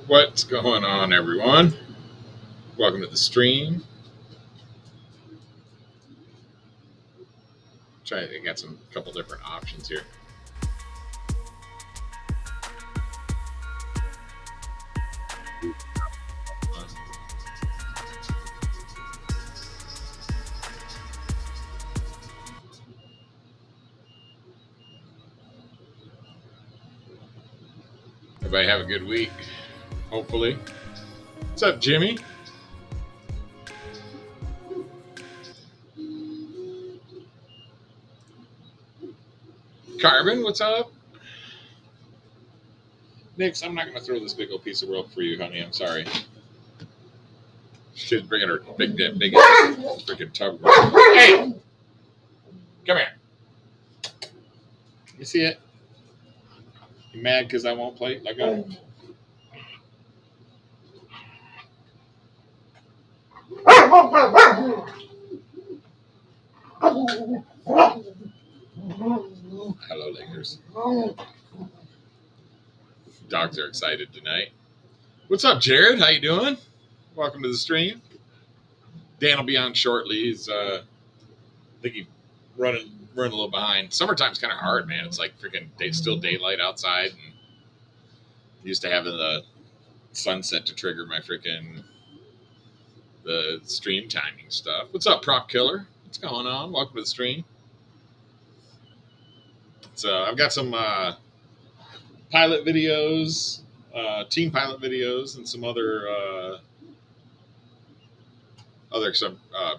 What's going on, everyone? Welcome to the stream. I got some couple different options here. Everybody have a good week, hopefully. What's up, Jimmy? Carbon, what's up? Nix, I'm not going to throw this big old piece of rope for you, honey. I'm sorry. She's bringing her big freaking tub. Hey! Come here. You see it? You mad because I won't play? Let go. Hello, Lakers. Dogs are excited tonight. What's up, Jared? How you doing? Welcome to the stream. Dan will be on shortly. He's I think he's running a little behind. Summertime's kind of hard, man. It's like freaking still daylight outside, and used to having the sunset to trigger my freaking the stream timing stuff. What's up, Prop Killer? What's going on? Welcome to the stream. So I've got some pilot videos, team pilot videos, and some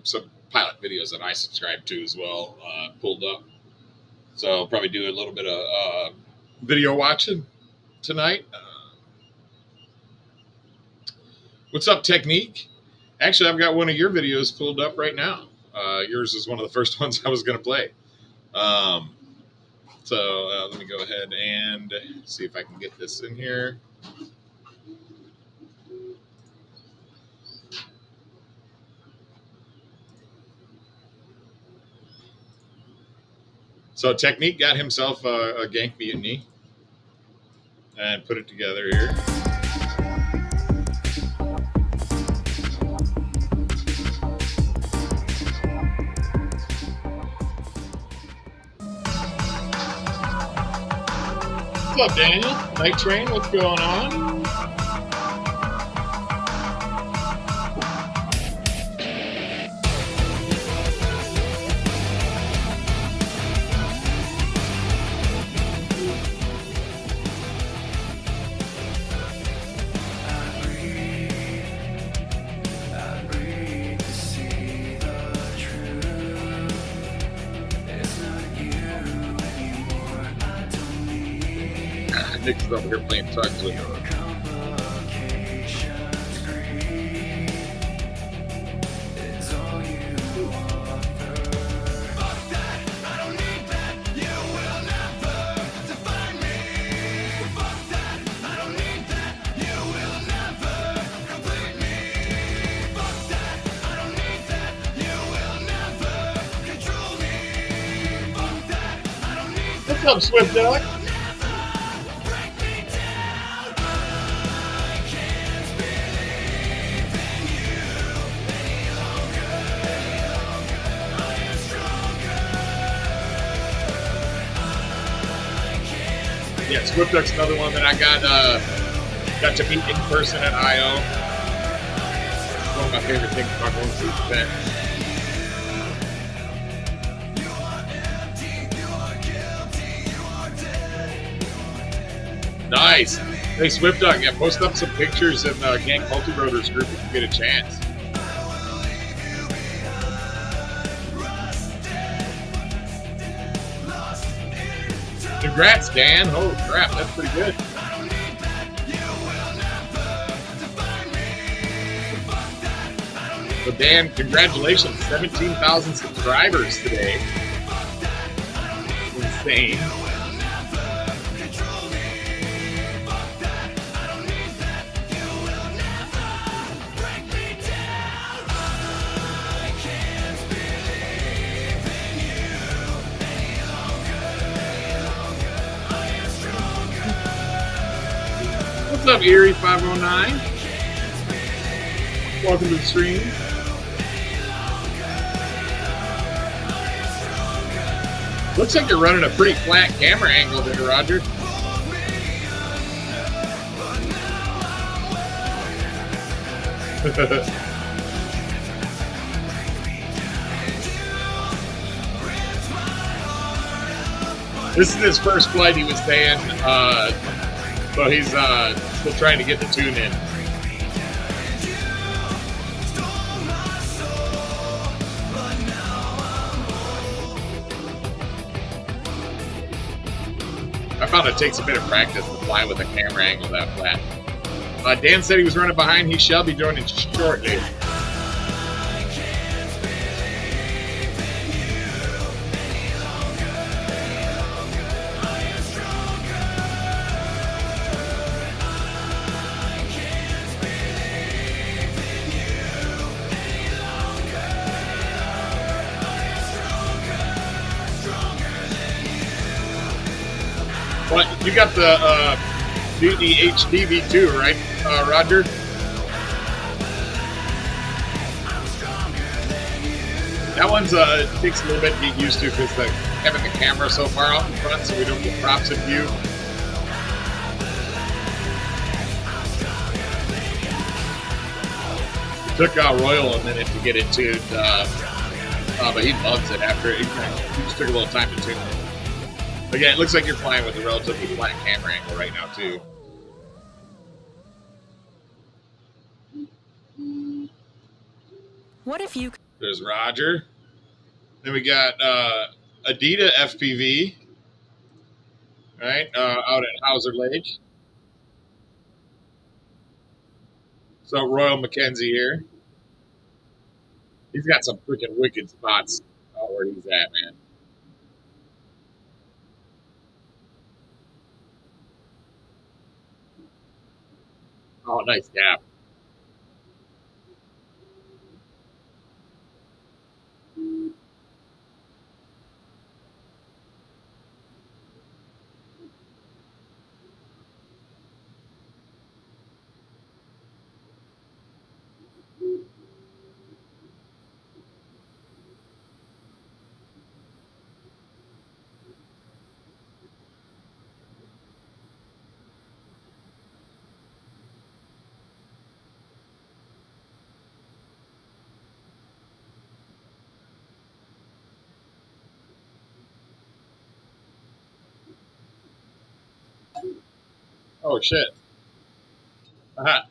some pilot videos that I subscribe to as well pulled up. So I'll probably do a little bit of video watching tonight. What's up, Technique? Actually, I've got one of your videos pulled up right now. Yours is one of the first ones I was going to play. So let me go ahead and see if I can get this in here. So Technique got himself a gank mutiny and put it together here. What's up, Daniel? Night Train, what's going on? Nick's over here playing tugs with her. What's up, Swift Dog? Yeah, Swift Duck's another one that I got to meet in person at I.O. One of my favorite things about going to the event. Nice. Hey, Swift Duck, yeah, post up some pictures in the Gang Multi-Rotors group if you get a chance. Congrats, Dan. Holy crap, that's pretty good. So, Dan, congratulations. 17,000 subscribers today. Insane. What's up, Erie 509? Welcome to the stream. Looks like you're running a pretty flat camera angle there, Roger. This is his first flight, he was saying, so he's still trying to get the tune in. I found it takes a bit of practice to fly with a camera angle that flat. Dan said he was running behind. He shall be joining shortly. Well, you got the HD V2, right, Roger? That one's it takes a little bit to get used to because having the camera so far out in front, so we don't get props in view. It took Royal a minute to get into it, but he loves it after it. He just took a little time to tune it. Again, it looks like you're flying with a relatively flat camera angle right now, too. What if you... There's Roger. Then we got Adita FPV, right, out at Hauser Lake. So Royal Mackenzie here. He's got some freaking wicked spots where he's at, man. Oh, nice gap. Oh, shit. I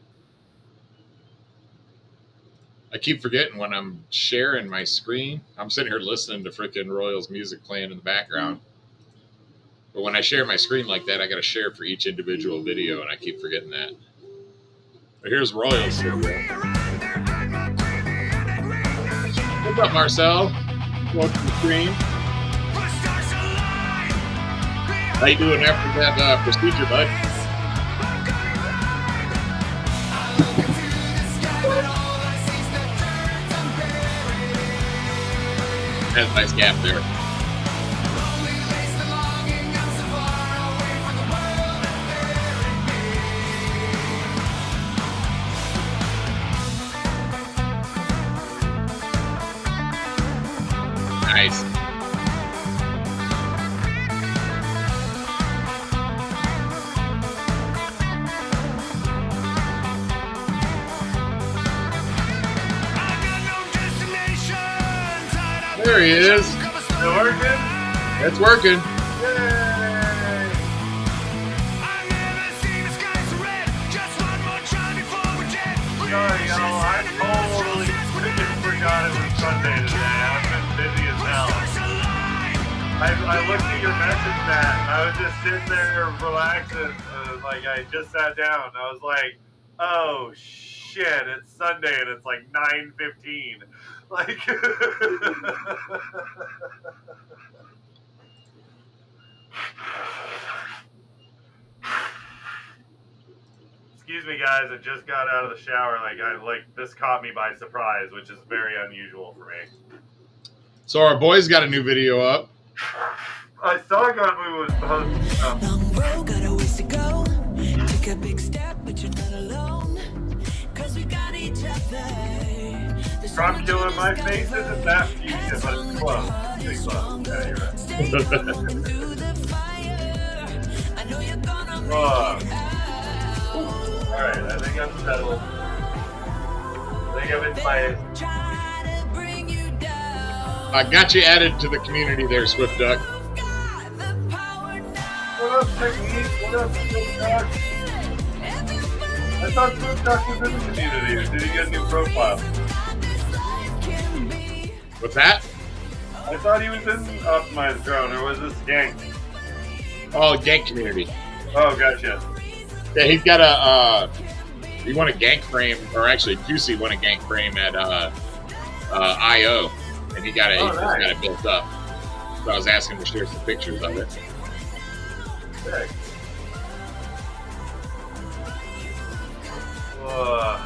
keep forgetting when I'm sharing my screen. I'm sitting here listening to freaking Royal's music playing in the background. But when I share my screen like that, I got to share for each individual video, and I keep forgetting that. But here's Royal's. What's up, Marcel? Welcome to the stream. How you doing after that procedure, bud? That's a nice gap there. Nice. There he is. Still working? It's working. Yay! Sorry, y'all. I totally freaking forgot it was Sunday today. I've been busy as hell. I looked at your message, Matt, and I was just sitting there relaxing. Like, I just sat down. I was like, oh, shit, it's Sunday, and it's like 9:15. Like... Excuse me, guys. I just got out of the shower. This caught me by surprise, which is very unusual for me. So our boys got a new video up. I saw God we was supposed to. Long road, got a ways to go. Take a big step. Prop killer, my face isn't that fuchsia, but it's close. Pretty close. Yeah, you're right. Alright, I think I'm settled. I think I'm in my... I got you added to the community there, Swift Duck. What up, Technique? What up, Swift Duck? I thought Swift Duck was in the community. Or did he get a new profile? What's that? I thought he was in Optimized Drone, or was this Gank? Oh, gank community. Oh, gotcha. Yeah, he's got a. He won a gank frame, or actually, Juicy won a gank frame at IO, and he got it. Oh, he just nice. got it built up. So I was asking him to share some pictures of it. Sick. Whoa.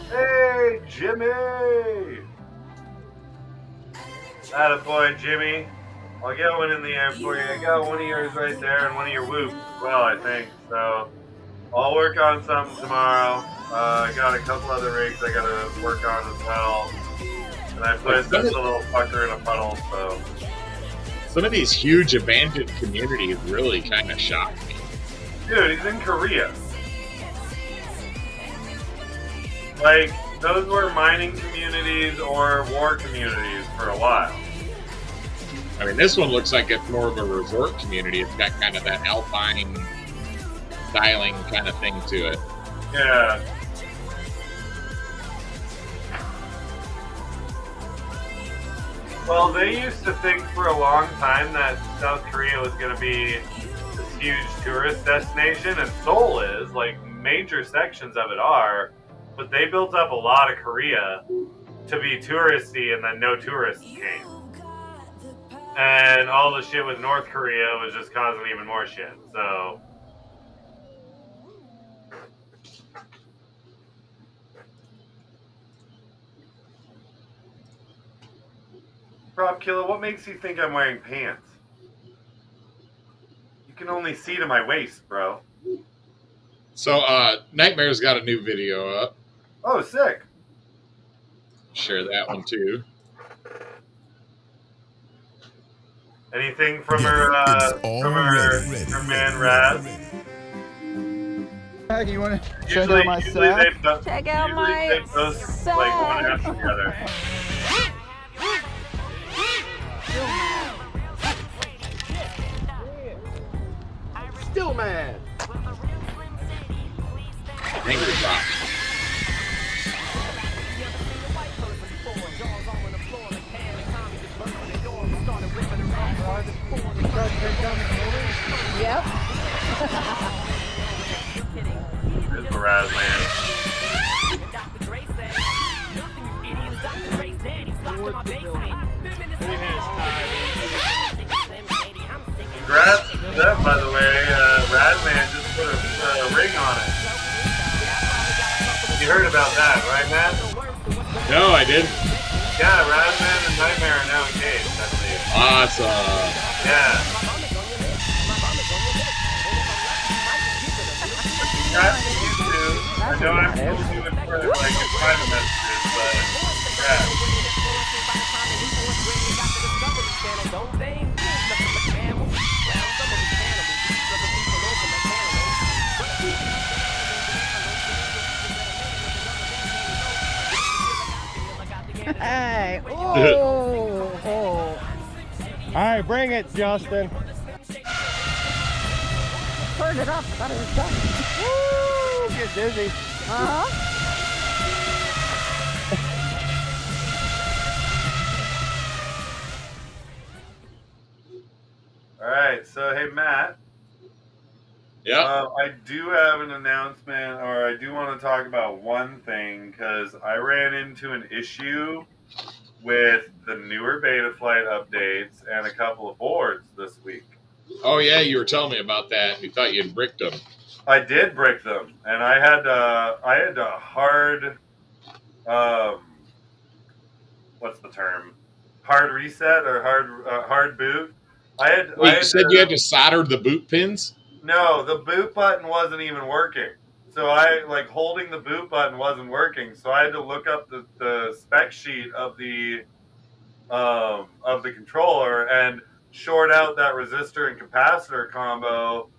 Hey, Jimmy! Attaboy, Jimmy. I'll get one in the air for you. I got one of yours right there and one of your whoops as well, I think. So I'll work on something tomorrow. I got a couple other rigs I gotta work on as well. And I put this little fucker in a puddle, so. Some of these huge abandoned communities really kind of shock me. Dude, he's in Korea. Like, those were mining communities or war communities for a while. I mean, this one looks like it's more of a resort community. It's got kind of that alpine styling kind of thing to it. Yeah. Well, they used to think for a long time that South Korea was going to be this huge tourist destination, and Seoul is, like, major sections of it are, but they built up a lot of Korea to be touristy, and then no tourists came. And all the shit with North Korea was just causing even more shit, so... Prop Killer, what makes you think I'm wearing pants? You can only see to my waist, bro. So, Nightmare's got a new video up. Oh, sick. Share that one too. Anything from her man Raz? Hey, you want to check out my sack? Check out my sack. Like one after the other. Still mad. Angry Prop. Yep. There's the Raz man. Congrats to them, by the way. Radman just put a ring on it. You heard about that, right, Matt? No, I didn't. Yeah, Radman and Nightmare are now engaged, I believe. Awesome. Yeah. Congrats to you two. I know I'm supposed to do it for like in private messages, but yeah. Hey. Oh. All right, bring it, Justin. Turned it off. I thought it was done. Woo! Get dizzy. All right, so hey Matt. Yeah. I do have an announcement, or I do want to talk about one thing, because I ran into an issue with the newer beta flight updates and a couple of boards this week. Oh yeah, you were telling me about that. You thought you'd bricked them. I did brick them, and I had a hard, what's the term? Hard reset or hard boot Wait, you said you had to, to solder the boot pins? no, the boot button wasn't even working. So holding the boot button wasn't working. So I had to look up the spec sheet of the controller and short out that resistor and capacitor combo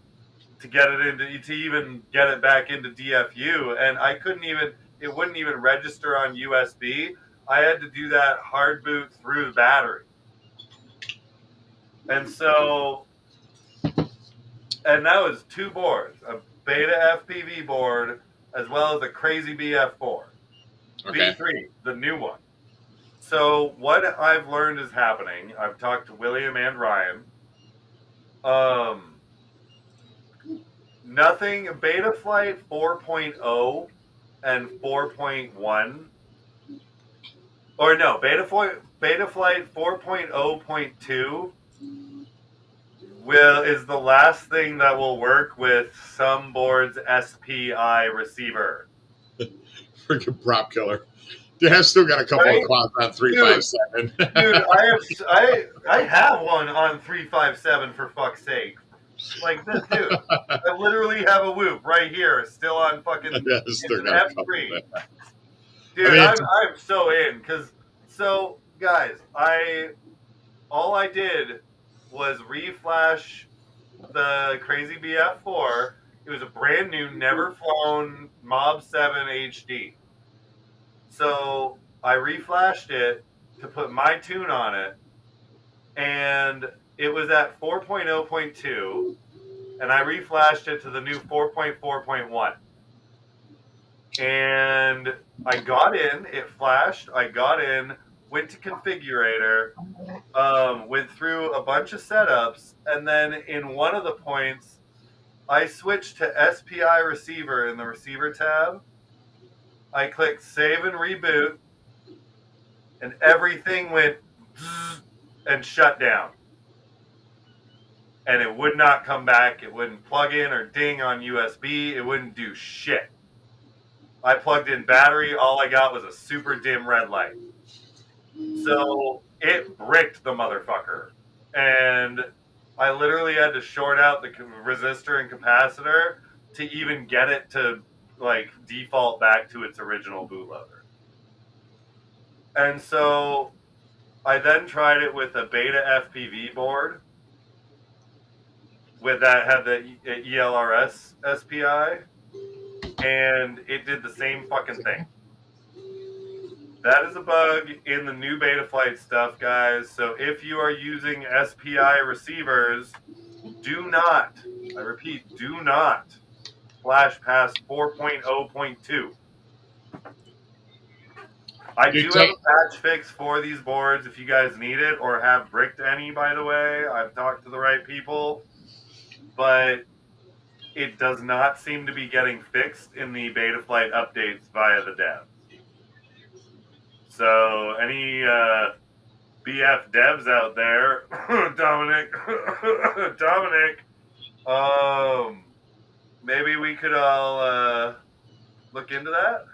to get it to even get it back into DFU. And I couldn't even, it wouldn't even register on USB. I had to do that hard boot through the battery. And so, and that was two boards, a Beta FPV board, as well as a Crazy BF4. Okay. V3, the new one. So what I've learned is happening, I've talked to William and Ryan. Nothing, Betaflight 4.0 and 4.1, or no, Betaflight 4.0.2 is the last thing that will work with some board's SPI receiver. Freaking prop killer. Yeah, I've still got a couple Right? of quads on 357. Dude, I have one on 357 for fuck's sake. Like this dude. I literally have a whoop right here, still on fucking. Yeah, I've It's still an got a couple F3. of that. Dude, I mean, I'm so in because guys, all I did was reflash the Crazy BF4. It was a brand new, never flown Mob 7 HD. So I reflashed it to put my tune on it, and it was at 4.0.2, and I reflashed it to the new 4.4.1. And I got in, it flashed, I got in, went to configurator, went through a bunch of setups, and then in one of the points, I switched to SPI receiver in the receiver tab. I clicked save and reboot, and everything went and shut down. And it would not come back. It wouldn't plug in or ding on USB. It wouldn't do shit. I plugged in battery. All I got was a super dim red light. So it bricked the motherfucker. And I literally had to short out the resistor and capacitor to even get it to like default back to its original bootloader. And so I then tried it with a Beta FPV board with that had the ELRS SPI, and it did the same fucking thing. That is a bug in the new Betaflight stuff, guys. So if you are using SPI receivers, do not, I repeat, do not flash past 4.0.2. I do have a patch fix for these boards if you guys need it or have bricked any, by the way. I've talked to the right people. But it does not seem to be getting fixed in the Betaflight updates via the devs. So any BF devs out there, Dominic, maybe we could all look into that.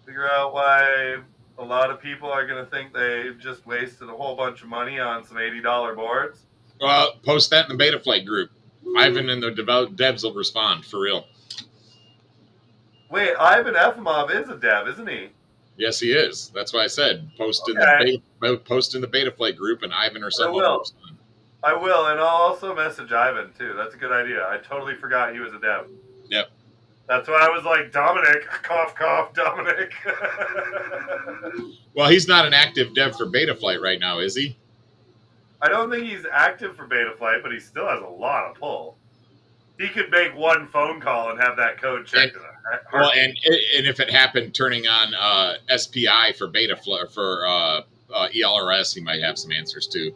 Figure out why a lot of people are going to think they just wasted a whole bunch of money on some $80 boards. Well, post that in the Betaflight group. Ivan and the devs will respond for real. Wait, Ivan Efimov is a dev, isn't he? Yes, he is. That's why I said post in the Betaflight group, and Ivan or someone will respond. I will, and I'll also message Ivan too. That's a good idea. I totally forgot he was a dev. Yep. That's why I was like, Dominic, cough, cough, Dominic. Well, he's not an active dev for Betaflight right now, is he? I don't think he's active for Betaflight, but he still has a lot of pull. He could make one phone call and have that code checked. Well, and if it happened turning on SPI for Betaflight for ELRS, he might have some answers too.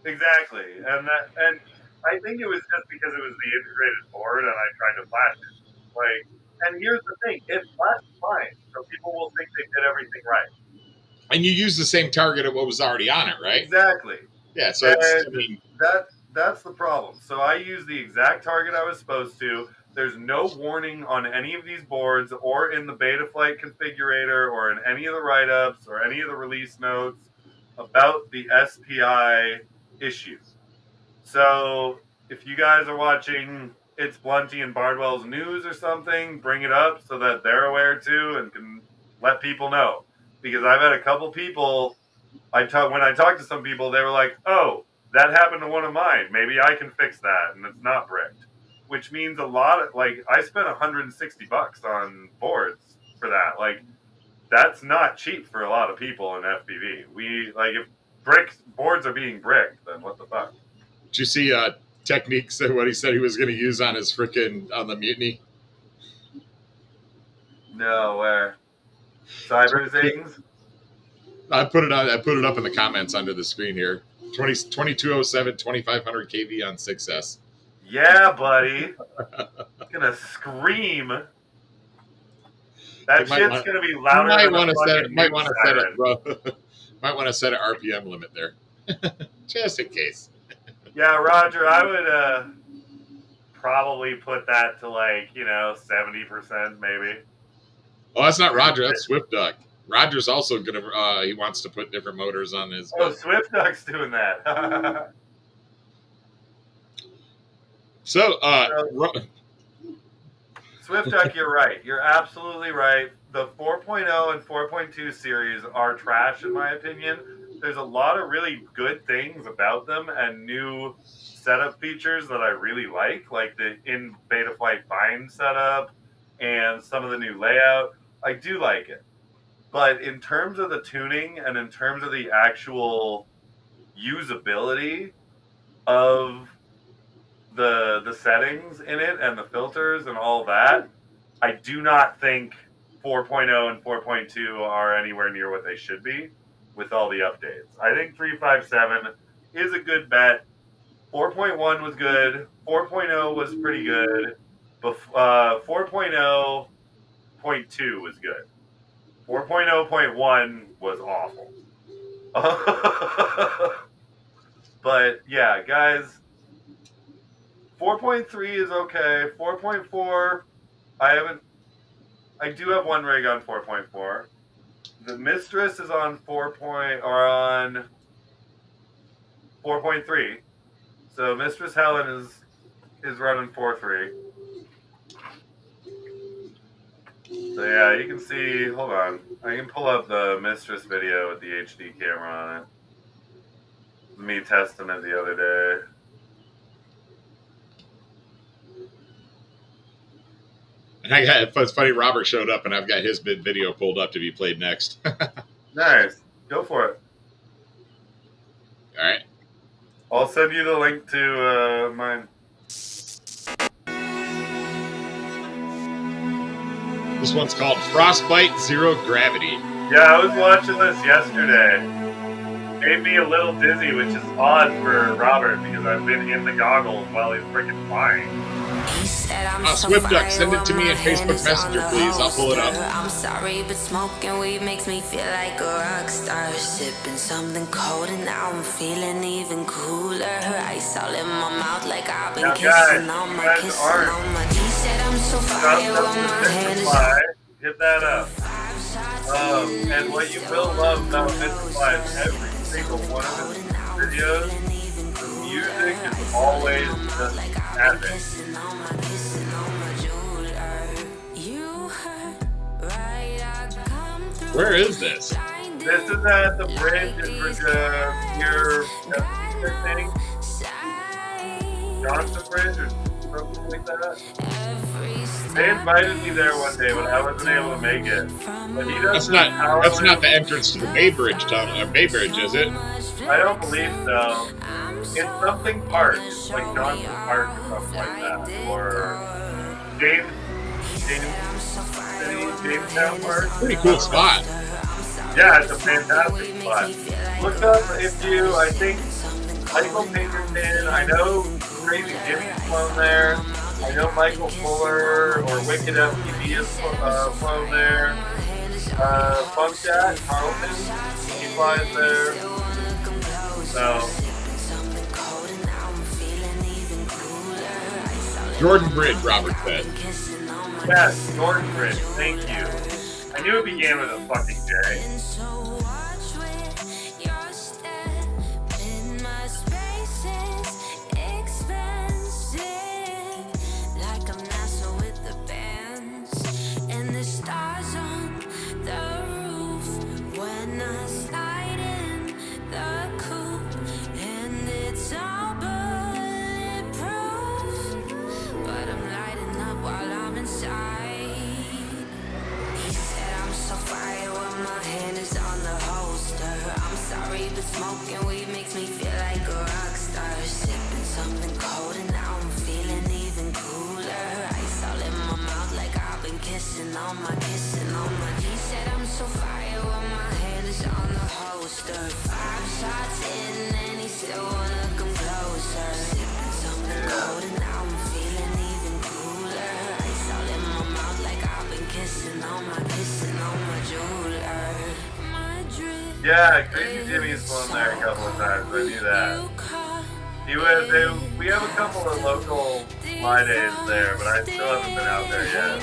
Exactly, and I think it was just because it was the integrated board, and I tried to flash it. And here's the thing: it flashed fine, so people will think they did everything right. And you use the same target of what was already on it, right? Exactly. Yeah. So that's the problem. So I use the exact target I was supposed to. There's no warning on any of these boards or in the Betaflight configurator or in any of the write-ups or any of the release notes about the SPI issues. So if you guys are watching It's Blunty and Bardwell's news or something, bring it up so that they're aware too and can let people know. Because I've had a couple people, when I talked to some people, they were like, oh, that happened to one of mine. Maybe I can fix that and it's not bricked. Which means a lot of, like, I spent $160 on boards for that. Like, that's not cheap for a lot of people in FPV. If boards are being bricked, then what the fuck? Did you see techniques that what he said he was going to use on his on the mutiny? No, where? Cyber things? I put it up in the comments under the screen here. 2207, 2500 kV on 6S. Yeah, buddy. Gonna scream. That shit's gonna be louder. Might want to set it, bro. Might want to set an RPM limit there, just in case. Yeah, Roger, I would probably put that to 70% maybe. Oh, that's not Roger. That's Swift Duck. Roger's also gonna. He wants to put different motors on his. Oh, Swift Duck's doing that. So, Swift Duck, you're right. You're absolutely right. The 4.0 and 4.2 series are trash, in my opinion. There's a lot of really good things about them and new setup features that I really like the in beta flight bind setup and some of the new layout. I do like it. But in terms of the tuning and in terms of the actual usability of the settings in it and the filters and all that, I do not think 4.0 and 4.2 are anywhere near what they should be with all the updates. I think 357 is a good bet. 4.1 was good. 4.0 was pretty good. But 4.0.2 was good. 4.0.1 was awful. But yeah, guys, 4.3 is okay. 4.4, I do have one rig on 4.4. The Mistress is on 4.3. So Mistress Helen is running 4.3. So yeah, you can see, hold on. I can pull up the Mistress video with the HD camera on it. Me testing it the other day. And it's funny, Robert showed up and I've got his video pulled up to be played next. Nice. Go for it. All right. I'll send you the link to mine. This one's called Frostbite Zero Gravity. Yeah, I was watching this yesterday. Made me a little dizzy, which is odd for Robert because I've been in the goggles while he's freaking flying. Swift Duck, send it to me in Facebook Messenger, please. I'll pull it up. I'm sorry, but smoking weed makes me feel like a rock star. Sipping something cold and now I'm feeling even cooler. Ice all in my mouth like I've been kissing on my kissing on my. He said I'm so fire when my head is up. Hit that up. And what you will love about Mr. Fly is every single one of his videos, the music is always just epic. Where is this? This is at the bridge in your thing. Johnson Bridge or something like that. They invited me there one day, but I wasn't able to make it. But he does. That's not the entrance to the Bay Bridge tunnel, or Bay Bridge, is it? I don't believe so. It's something Park. It's like Johnson Park or something like that. Or Jamestown Park. Pretty cool spot. Yeah, it's a fantastic spot. Look up I think Michael Pinkerton, I know Crazy Jimmy's flown there. I know Michael Fuller or Wicked FPV has flown there. Funkchat, Carlton, he flies there. So. Jordan Bridge, Robert said. Yes, Jordan Bridge, thank you. I knew it began with a fucking J. sorry, but smoking weed makes me feel like a rock star. Sipping something cold and now I'm feeling even cooler. Ice all in my mouth like I've been kissing on my. He said I'm so fire when my hand is on the holster. 5 shots in and he still wanna come closer. Sipping something cold and now I'm feeling even cooler. Ice all in my mouth like I've been kissing on my jeweler. Yeah, Crazy Jimmy's flown there a couple of times. I knew that. We have a couple of local fly days there, but I still haven't been out there yet.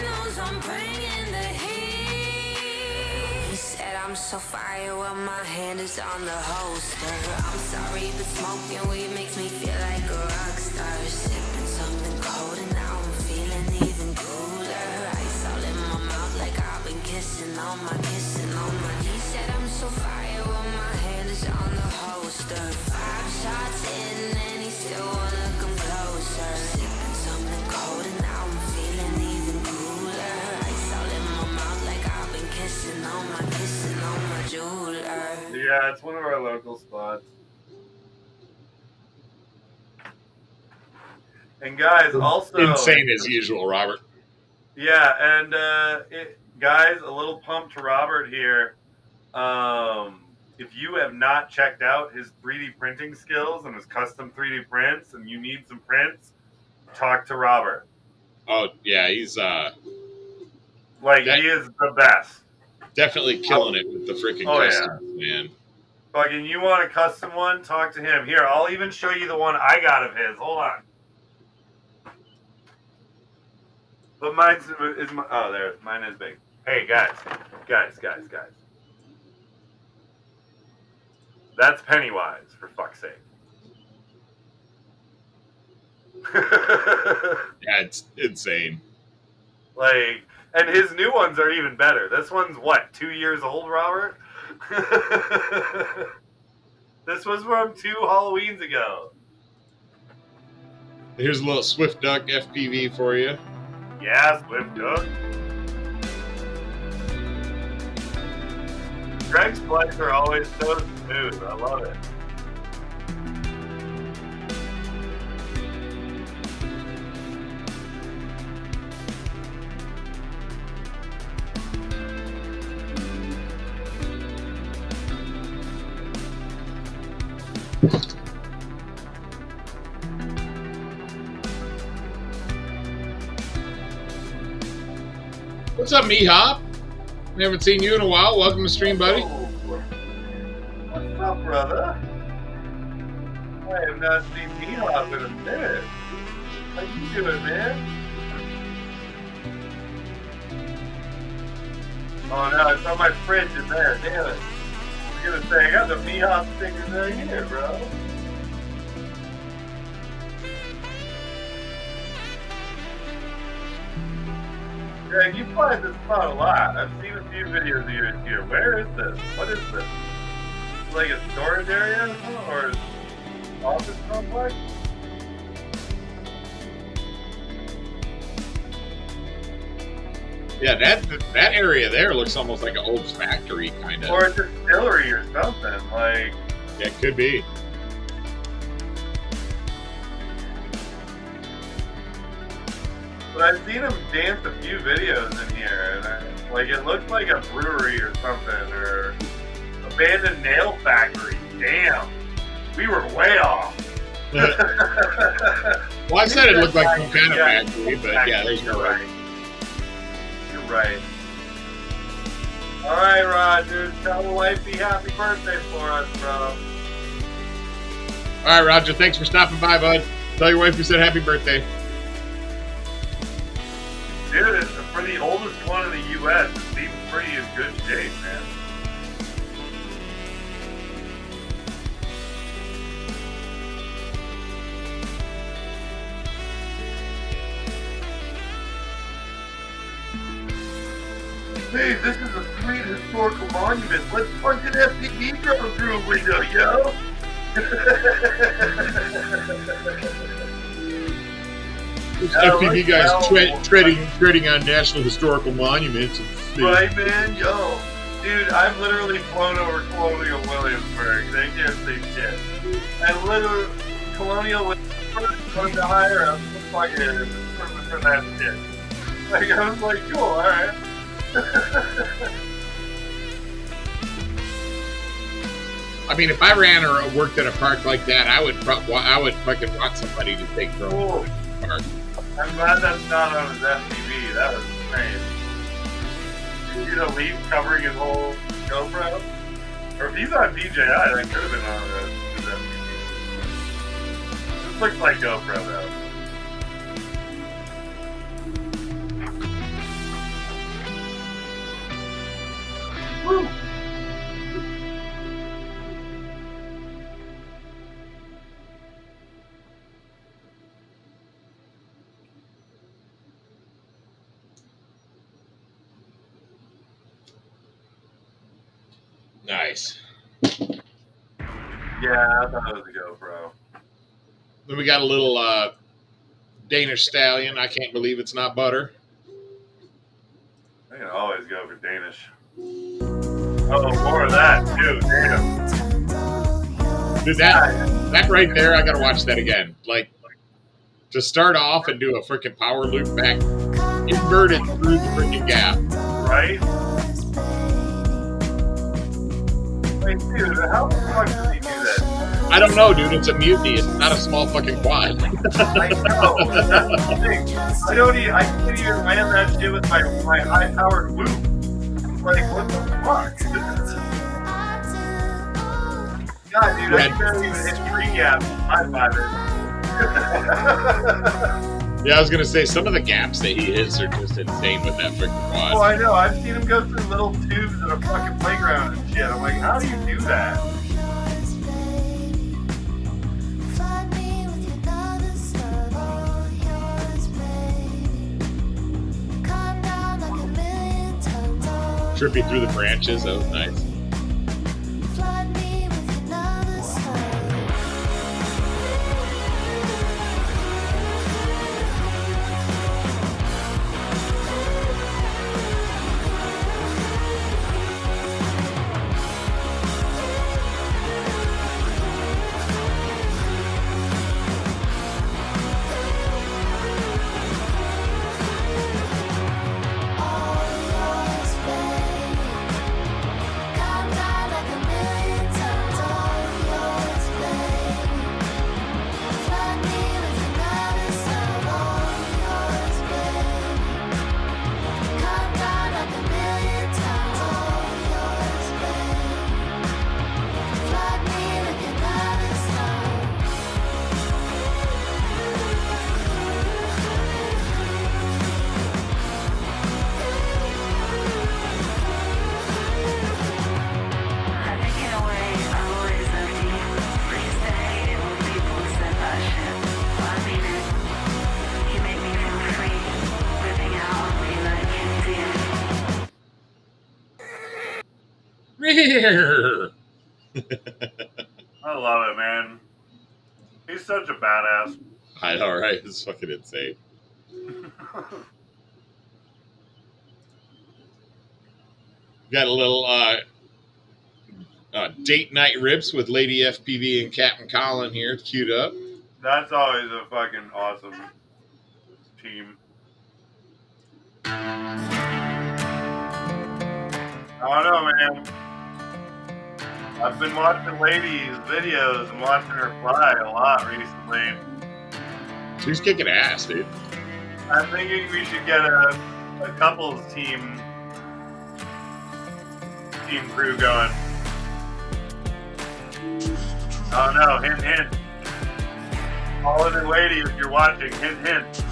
He said I'm so fire when my hand is on the holster. I'm sorry, but smoking weed makes me feel like a rock star. Sipping something cold and now I'm feeling even cooler. Ice all in my mouth like I've been kissing on my. He said I'm so fire when my hand is on the holster. 5 shots in and he still wanna come closer. Sipping something cold and now I'm feeling even cooler. Ice all in my mouth like I've been kissing on my jeweler. Yeah, it's one of our local spots. And guys, also Insane as usual, Robert. Yeah, and guys, a little pump to Robert here. If you have not checked out his 3D printing skills and his custom 3D prints, and you need some prints, talk to Robert. Oh yeah, he's he is the best. Definitely killing it with the freaking customs, man. Fucking, you want a custom one? Talk to him. Here, I'll even show you the one I got of his. Hold on. But mine is big. Hey, guys. That's Pennywise, for fuck's sake. Yeah, it's insane. And his new ones are even better. This one's, what, 2 years old, Robert? This was from 2 Halloweens ago. Here's a little Swift Duck FPV for you. Yeah, Swift Duck. Greg's flights are always so smooth. I love it. What's up, Me-Hop? We haven't seen you in a while. Welcome to the stream, buddy. What's up, brother? I have not seen Me-Hop in a minute. How you doing, man? Oh no, it's on my fridge in there. Damn it. I was gonna say, I got the Me-Hop stickers right here, bro. Yeah, you find this spot a lot. I've seen a few videos of yours here. Where is this? What is this? Like a storage area or office complex? Yeah, that area there looks almost like an old factory, kind of. Or a distillery or something. Like, yeah, it could be. but I've seen him dance a few videos in here, and it looks like a brewery or something, or abandoned nail factory. Damn, we were way off. Well, I said it looked like some kind of factory, but yeah, there's no way. You're right. All right, Roger, tell the wifey happy birthday for us, bro. All right, Roger, thanks for stopping by, bud. Tell your wife we said happy birthday. Dude, for the oldest one in the U.S., it seems pretty in good shape, man. Hey, this is a sweet historical monument. Let's punch an FPV drone through a window, yo! This FPV guy's treading on National Historical Monuments. Right, man, yo. Dude, I've literally flown over Colonial Williamsburg. They can't say shit. I literally, Colonial Williamsburg, going to hire a fucking for that shit. Like, I was like, cool, alright. I mean, if I ran or worked at a park like that, I would fucking want somebody to take drones. Cool. Park. I'm glad that's not on his FPV. That was insane. You see the leaf covering his whole GoPro? Or if he's on DJI, that could have been on his FPV. This looks like GoPro though. Woo! Nice. Yeah, I thought it was a GoPro. Then we got a little Danish stallion. I can't believe it's not butter. I can always go for Danish. Oh, more of that too. Damn. Dude, that right there, I gotta watch that again. Like, to start off and do a freaking power loop back, inverted through the freaking gap. Right? Wait, dude, how the fuck does he do that? I don't know, dude. It's a mutiny. It's not a small fucking quad. I know. That's the thing. I can't even land that shit with my high-powered loop. Like, what the fuck? God, dude, I can't even hit tree gaps. High-five it. Yeah, I was gonna say some of the gaps that he hits are just insane with that freaking quad. Oh, I know. I've seen him go through little tubes at a fucking playground and shit. I'm like, how do you do that? Trippy through the branches. That was nice. I love it, man. He's such a badass. I know, right? It's fucking insane. Got a little date night rips with Lady FPV and Captain Colin here, queued up. That's always a fucking awesome team. I don't know, man. I've been watching Lady's videos and watching her fly a lot recently. She's kicking ass, dude. I'm thinking we should get a couples team crew going. Oh no, hint, hint. Call it a lady if you're watching, hint, hint.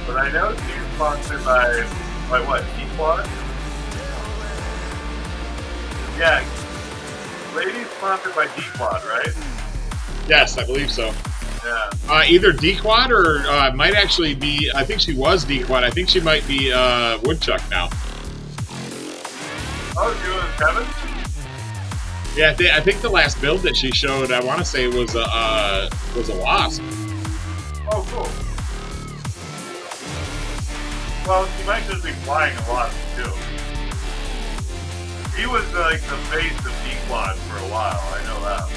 But I know she's sponsored by what, D-Quad? Yeah. Lady's sponsored by D-Quad, right? Yes, I believe so. Yeah. Either D-Quad or it might actually be, I think she was D-Quad. I think she might be Woodchuck now. Oh, you and Kevin? Yeah, I think the last build that she showed, I want to say was a wasp. Oh, cool. Well, she might just be flying a lot too. He was like the face of D-Quad for a while. I know that.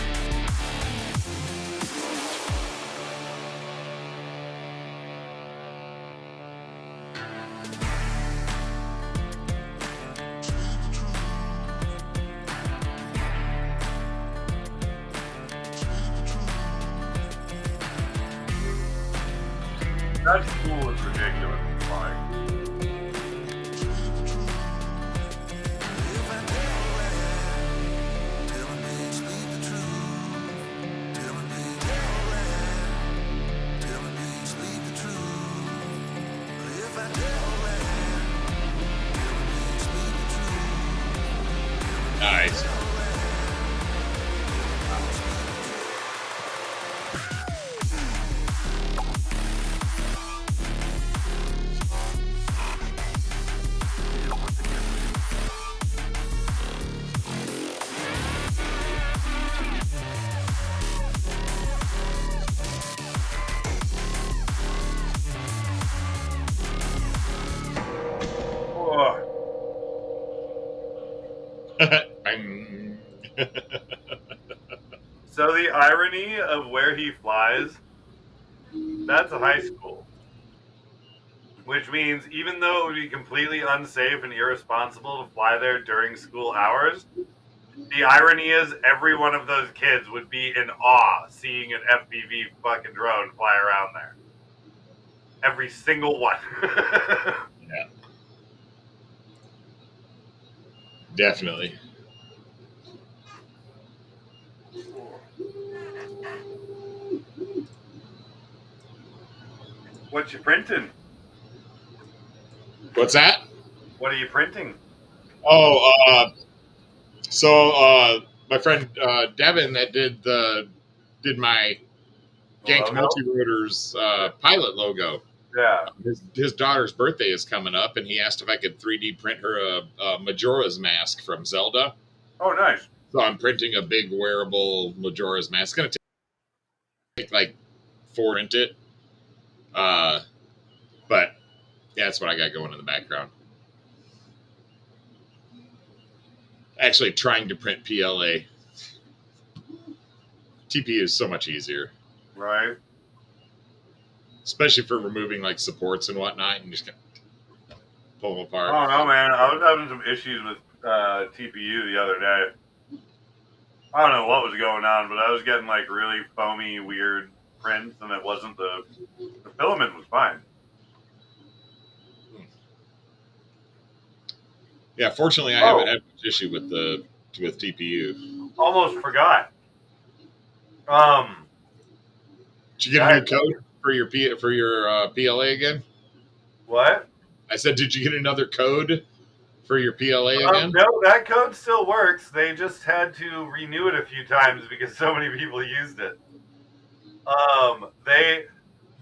That school is ridiculous. Flying. Nice. Oh, Bang. so the irony of where he flies, that's a high school. Which means even though it would be completely unsafe and irresponsible to fly there during school hours, the irony is every one of those kids would be in awe seeing an FPV fucking drone fly around there. Every single one. Yeah. Definitely. What you printing? What's that? What are you printing? Oh, so my friend Devin that did my Ganked Logo? Multi-Rotors pilot logo. Yeah. His daughter's birthday is coming up, and he asked if I could 3D print her a Majora's Mask from Zelda. Oh, nice. So I'm printing a big wearable Majora's Mask. It's going to take like 4 print it. But yeah, that's what I got going in the background. Actually, trying to print PLA. TPU is so much easier. Right. Especially for removing like supports and whatnot, and just pull them apart. I don't know, man. I was having some issues with TPU the other day. I don't know what was going on, but I was getting like really foamy, weird prints, and it wasn't the filament was fine. Yeah, fortunately, I haven't had much issue with TPU. Almost forgot. Did you get a new code for your PLA again? What? I said, did you get another code for your PLA again? No, that code still works. They just had to renew it a few times because so many people used it.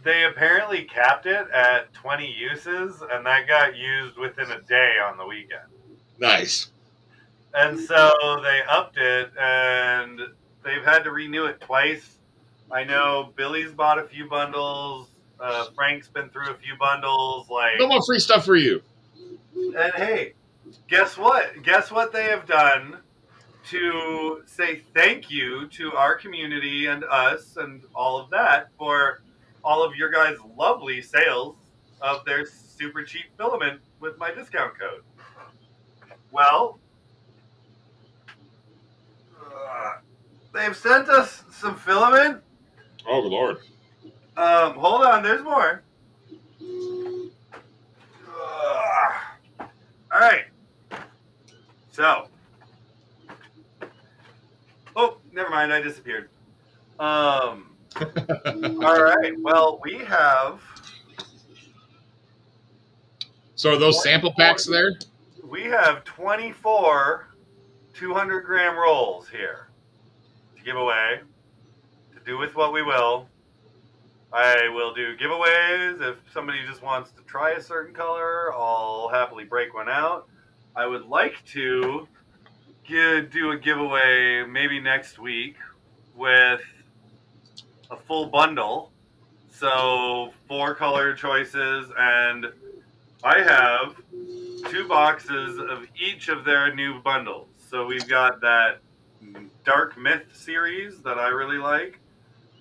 They apparently capped it at 20 uses, and that got used within a day on the weekend. Nice. And so they upped it, and they've had to renew it twice. I know Billy's bought a few bundles. Frank's been through a few bundles. Like, No more free stuff for you. and hey, guess what? Guess what they have done to say thank you to our community and us and all of that for all of your guys' lovely sales of their super cheap filament with my discount code. Well, they've sent us some filament. Oh, good Lord. Hold on, there's more. All right. So. Oh, never mind. I disappeared. All right. Well, we have. So are those sample packs there? We have 24 200-gram rolls here to give away, to do with what we will. I will do giveaways. If somebody just wants to try a certain color, I'll happily break one out. I would like to do a giveaway maybe next week with a full bundle. So 4 color choices, and I have 2 boxes of each of their new bundles. So we've got that Dark Myth series that I really like.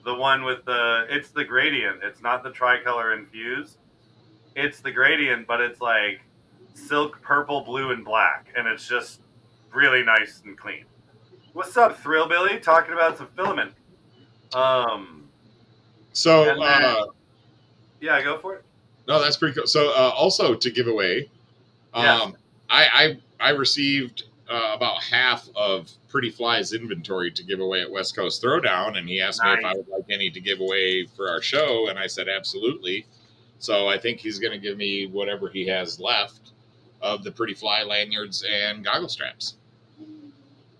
The one with it's the gradient. It's not the tricolor infused. It's the gradient, but it's like silk, purple, blue, and black. And it's just really nice and clean. What's up, Thrillbilly? Talking about some filament. So, And then, yeah, go for it. no, that's pretty cool. So, also to give away, Yes. I received about half of Pretty Fly's inventory to give away at West Coast Throwdown, and he asked me if I would like any to give away for our show, and I said absolutely. So I think he's going to give me whatever he has left of the Pretty Fly lanyards and goggle straps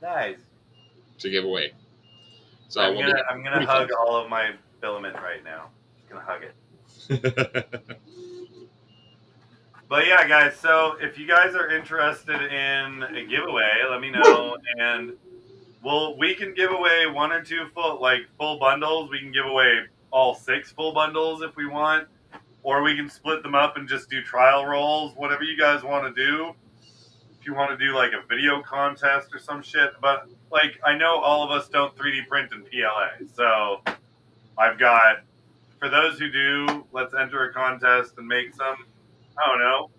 Nice. to give away. So I'm gonna hug fun. all of my filament right now. Just gonna hug it. But yeah, guys. So if you guys are interested in a giveaway, let me know, and we can give away 1 or 2 full bundles. We can give away all 6 full bundles if we want, or we can split them up and just do trial rolls. Whatever you guys want to do. If you want to do like a video contest or some shit, but like I know all of us don't 3D print in PLA, so I've got, for those who do, let's enter a contest and make some. I don't know.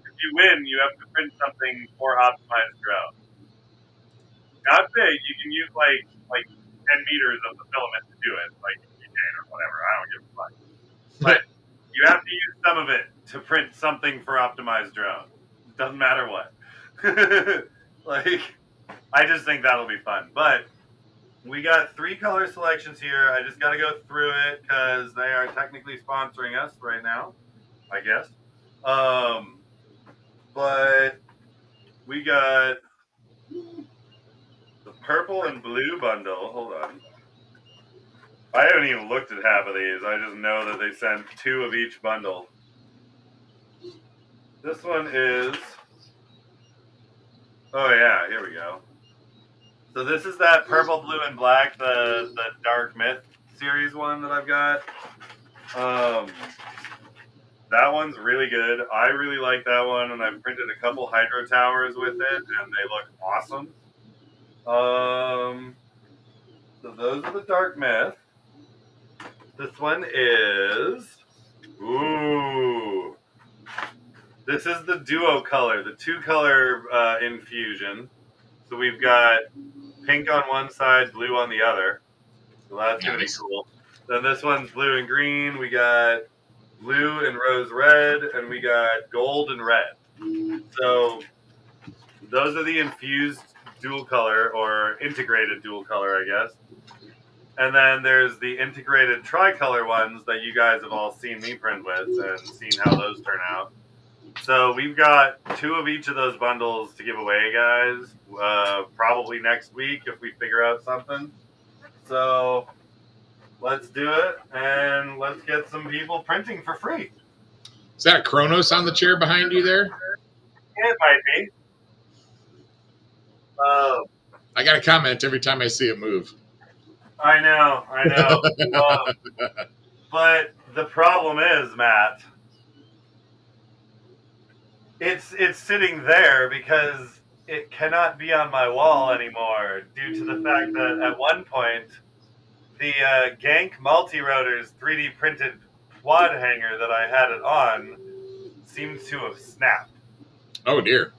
If you win, you have to print something for optimized drone. Not big. You can use like 10 meters of the filament to do it, like butane or whatever. I don't give a fuck. But you have to use some of it to print something for optimized drone. Doesn't matter what. Like, I just think that'll be fun. But we got 3 color selections here. I just got to go through it because they are technically sponsoring us right now, I guess. But we got the purple and blue bundle. Hold on. I haven't even looked at half of these. I just know that they sent 2 of each bundle. This one is... Oh, yeah. Here we go. So this is that purple, blue, and black, the Dark Myth series one that I've got. That one's really good. I really like that one, and I've printed a couple hydro towers with it, and they look awesome. So those are the Dark Myth. This one is... Ooh. This is the duo color, the 2-color infusion. So we've got pink on one side, blue on the other. So that's going to be cool. Then this one's blue and green. We got blue and rose red, and we got gold and red. So those are the infused dual color, or integrated dual color, I guess. And then there's the integrated tricolor ones that you guys have all seen me print with and seen how those turn out. So we've got 2 of each of those bundles to give away, guys. Probably next week if we figure out something. So let's do it, and let's get some people printing for free. Is that a Kronos on the chair behind you there? It might be. I got a comment every time I see it move. I know. But the problem is, Matt, it's sitting there because it cannot be on my wall anymore due to the fact that at one point the Gank Multi-Rotors 3D printed quad hanger that I had it on seems to have snapped. Oh dear.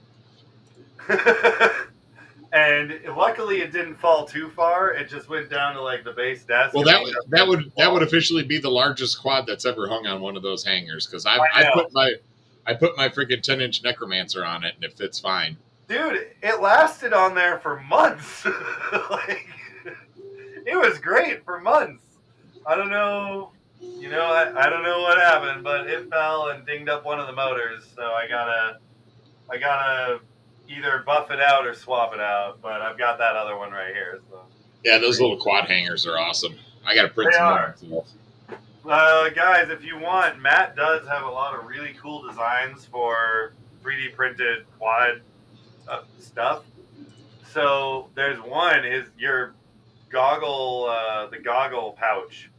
And luckily it didn't fall too far. It just went down to like the base desk. Well, that would officially be the largest quad that's ever hung on one of those hangers, because I put my freaking 10-inch Necromancer on it and it fits fine. Dude, it lasted on there for months. Like, it was great for months. I don't know. I don't know what happened, but it fell and dinged up one of the motors. So I gotta either buff it out or swap it out. But I've got that other one right here. So. Yeah, those little quad hangers are awesome. I got to print some more. Guys, if you want, Matt does have a lot of really cool designs for 3D printed quad stuff. So there's one is your goggle, the goggle pouch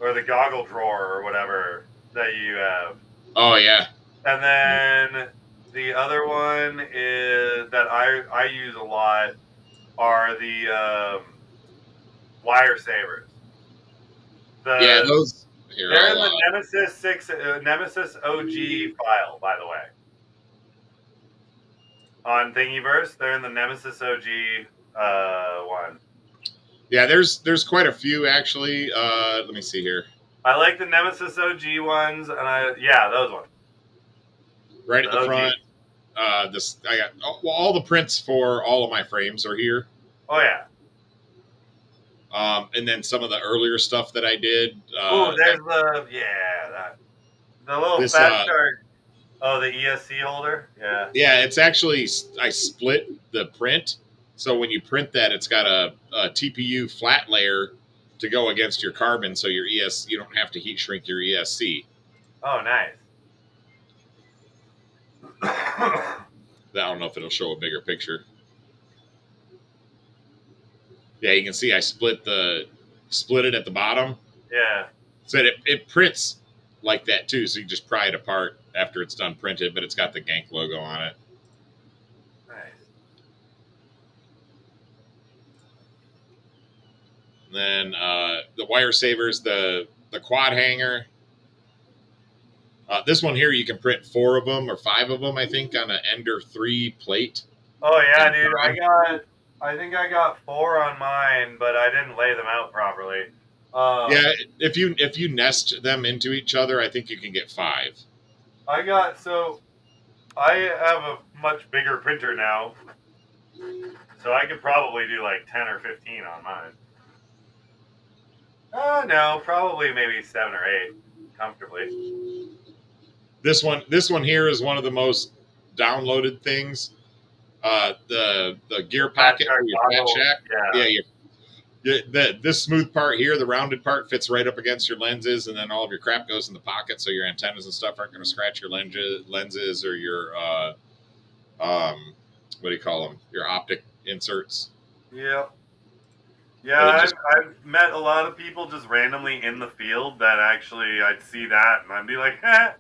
or the goggle drawer or whatever that you have. Oh yeah. And then the other one is that I use a lot are the wire savers. Yeah, those here. They're in the Nemesis 6 Nemesis OG file, by the way. On Thingiverse, they're in the Nemesis OG one. Yeah, there's quite a few actually. Let me see here. I like the Nemesis OG ones, and those ones. Right at the front. This I got all the prints for all of my frames are here. Oh yeah. And then some of the earlier stuff that I did. There's the little fat chart. Oh, the ESC holder. Yeah. Yeah, it's actually I split the print, so when you print that, it's got a TPU flat layer to go against your carbon, so your you don't have to heat shrink your ESC. Oh, nice. I don't know if it'll show a bigger picture. Yeah, you can see I split it at the bottom. Yeah. So it prints like that too. So you just pry it apart after it's done printed, but it's got the Gank logo on it. Nice. And then the wire savers, the quad hanger. This one here, you can print 4 of them or 5 of them, I think, on an Ender 3 plate. Oh yeah, dude! I think I got 4 on mine, but I didn't lay them out properly. Yeah, if you nest them into each other, I think you can get 5. I have a much bigger printer now, so I could probably do like 10 or 15 on mine. No, probably maybe 7 or 8 comfortably. This one here is one of the most downloaded things. The gear pocket for your fat shack. Yeah, this smooth part here, the rounded part, fits right up against your lenses, and then all of your crap goes in the pocket, so your antennas and stuff aren't going to scratch your lenses or your what do you call them? Your optic inserts. Yeah. Yeah, I've met a lot of people just randomly in the field that actually I'd see that and I'd be like, eh.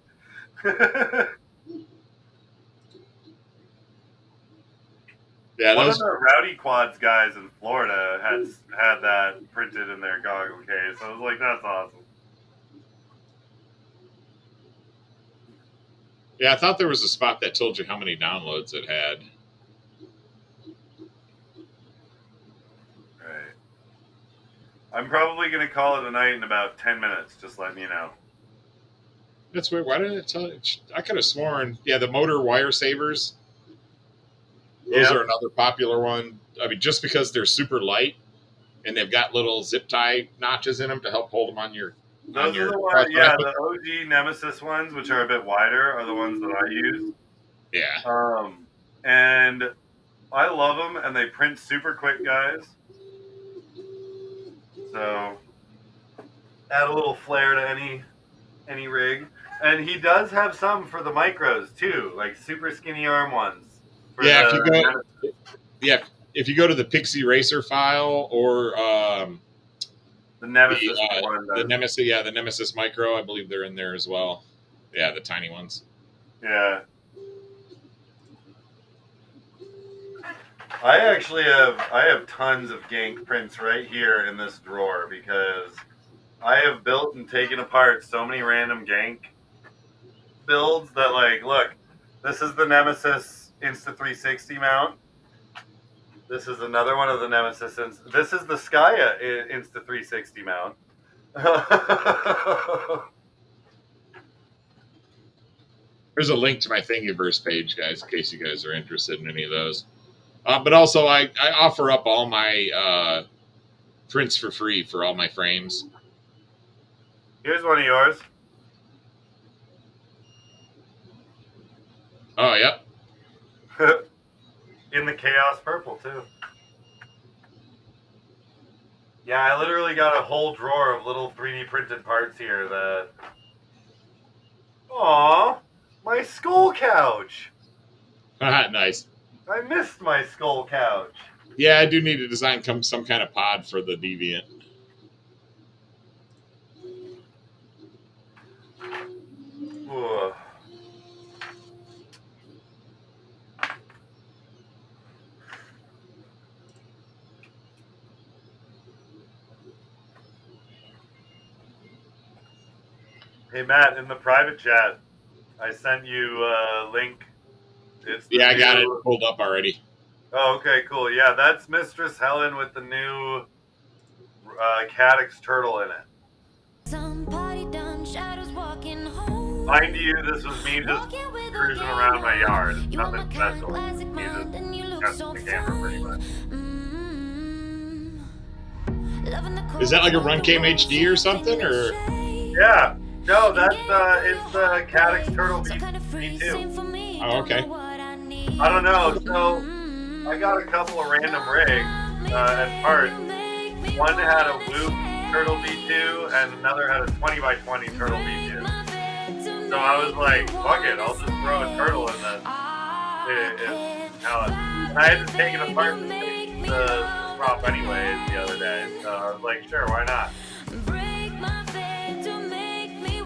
Yeah, one of the Rowdy Quads guys in Florida had that printed in their goggle case. I was like, that's awesome. Yeah, I thought there was a spot that told you how many downloads it had. Right. I'm probably going to call it a night in about 10 minutes, just letting you know. That's weird. Why didn't it tell you? I could have sworn. Yeah, the motor wire savers. Those are another popular one. I mean, just because they're super light and they've got little zip tie notches in them to help hold them on your. Those are the ones. Yeah, the OG Nemesis ones, which are a bit wider, are the ones that I use. Yeah. And I love them, and they print super quick, guys. So add a little flair to any rig. And he does have some for the micros too, like super skinny arm ones. Yeah, if you go to the Pixie Racer file or the Nemesis the Nemesis Micro, I believe they're in there as well. Yeah, the tiny ones. Yeah. I have tons of Gank prints right here in this drawer because I have built and taken apart so many random Gank builds that, like, look, this is the Nemesis Insta360 mount. This is another one of the Nemesis. This is the Skya Insta360 mount. There's a link to my Thingiverse page, guys, in case you guys are interested in any of those. But also, I offer up all my prints for free for all my frames. Here's one of yours. Oh, yep. In the Chaos Purple, too. Yeah, I literally got a whole drawer of little 3D printed parts here that... Aww, my skull couch! Nice. I missed my skull couch. Yeah, I do need to design some kind of pod for the Deviant. Ugh. Hey Matt, in the private chat, I sent you a link. It's the Yeah, I got it new- pulled up already. Oh, okay, cool. Yeah, that's Mistress Helen with the new Caddx turtle in it. Mind you, this was me just cruising around my yard. It's nothing special. You just got the camera pretty much. Is that like a Runcam HD or something, or? Yeah. No, that's it's the Caddx turtle V2. Oh, okay. I don't know. So I got a couple of random rigs at parts. One had a Whoop Turtle V2 and another had a 20x20 Turtle V2. So I was like, fuck it, I'll just throw a turtle in this. And I had to take it apart to fix the prop anyways the other day. So I was like, sure, why not?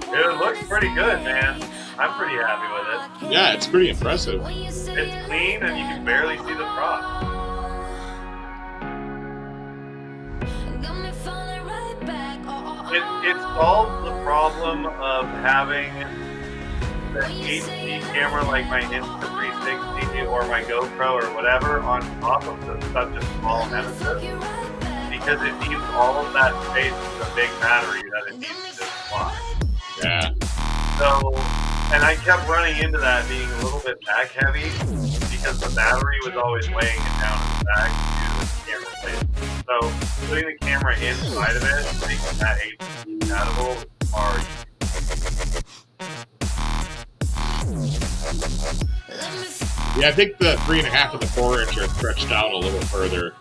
It looks pretty good, man. I'm pretty happy with it. Yeah, it's pretty impressive. It's clean and you can barely see the prop. It solves the problem of having the HD camera like my Insta360 or my GoPro or whatever on top of such a small nemesis, because it needs all of that space with a big battery that it needs to just fly. Yeah. So, and I kept running into that being a little bit back heavy because the battery was always weighing it down in the back due to the camera space. So putting the camera inside of it and making that HD compatible is hard. Yeah, I think the 3.5 and the 4-inch are stretched out a little further.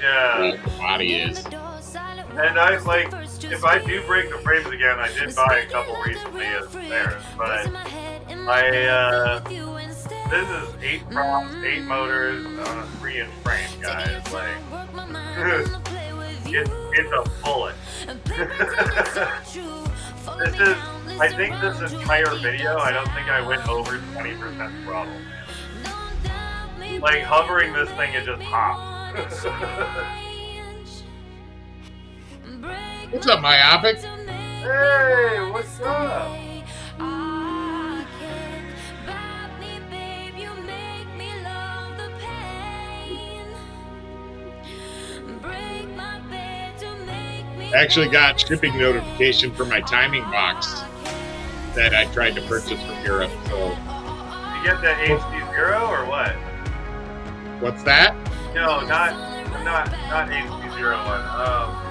Yeah. Than the body is. And I like, if I do break the frames again, I did buy a couple recently as spares, but this is 8 props, 8 motors on a 3-inch frame, guys. Like, it's a bullet. This is, I think this entire video, I don't think I went over 20% throttle. Like, hovering this thing, it just hops. What's up, Myopic? Hey, what's up? Actually got shipping notification for my timing box that I tried to purchase from Europe. So You get the HD0 or what? what's that? No, not HD01.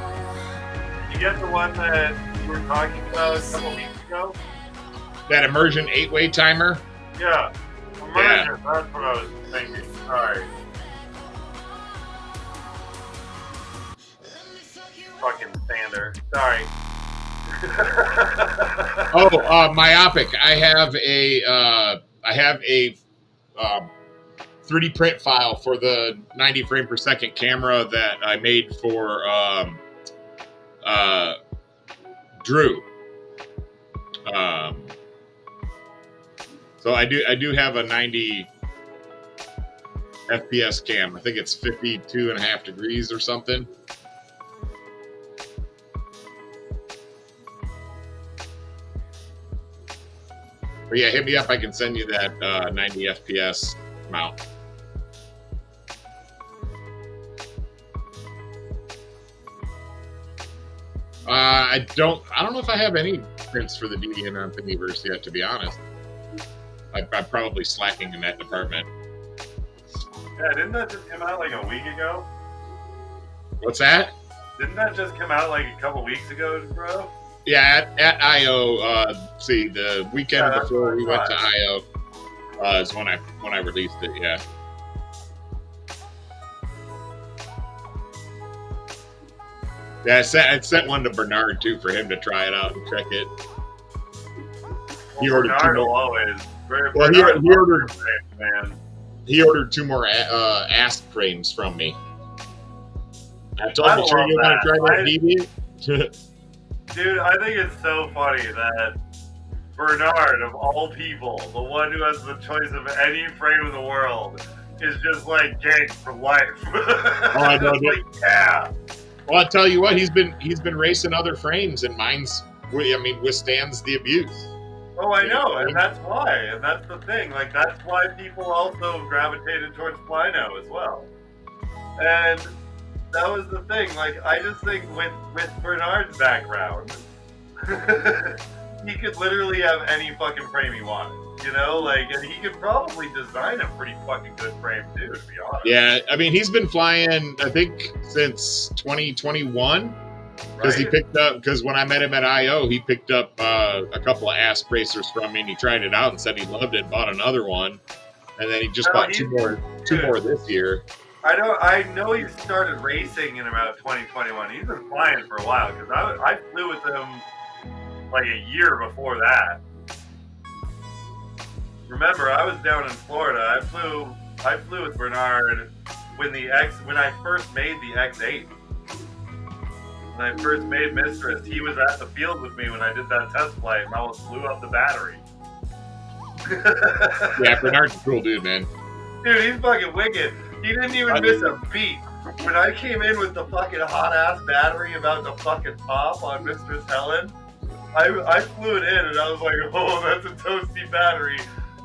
You get the one that you were talking about a couple weeks ago? That immersion 8-way timer? Yeah. Immersion, that's what I was thinking. Sorry. Fucking Sander. Sorry. Myopic. I have a 3D print file for the 90 frame per second camera that I made for Drew. So I do have a 90 FPS cam. I think it's 52.5 degrees or something. But yeah, hit me up. I can send you that 90 FPS mount. I don't know if I have any prints for the Deviant on Thingiverse yet, to be honest. I'm probably slacking in that department. Yeah, didn't that just come out like a week ago? What's that? Didn't that just come out like a couple weeks ago, bro? Yeah, at I.O., see, the weekend before we went to I.O. Is when I released it, yeah. Yeah, I sent one to Bernard, too, for him to try it out and check it. Well, Bernard will always. Well, he ordered... Man. he ordered 2 more Asp frames from me. I told I him, sure love you want to try that. that BB? Dude, I think it's so funny that Bernard, of all people, the one who has the choice of any frame in the world, is just like gang for life. Oh, I know, dude. Like, yeah. Well, I'll tell you what, he's been racing other frames, and mine's, I mean, withstands the abuse. Oh, I know, and that's why, and that's the thing. Like, that's why people also gravitated towards Plino as well. And that was the thing. Like, I just think with Bernard's background, he could literally have any fucking frame he wanted. You know, like, and he could probably design a pretty fucking good frame too, to be honest. Yeah, I mean, he's been flying, I think, since 2021. Because he picked up, because when I met him at I.O., he picked up a couple of Asp racers from me, and he tried it out and said he loved it, bought another one, and then he just bought two more this year. I know he started racing in about 2021. He's been flying for a while, because I flew with him like a year before that. Remember, I was down in Florida. I flew with Bernard when I first made the X8. When I first made Mistress, he was at the field with me when I did that test flight, and I almost blew up the battery. Yeah, Bernard's a cool dude, man. Dude, he's fucking wicked. He didn't even miss a beat. When I came in with the fucking hot-ass battery about to fucking pop on Mistress Helen, I flew it in, and I was like, oh, that's a toasty battery.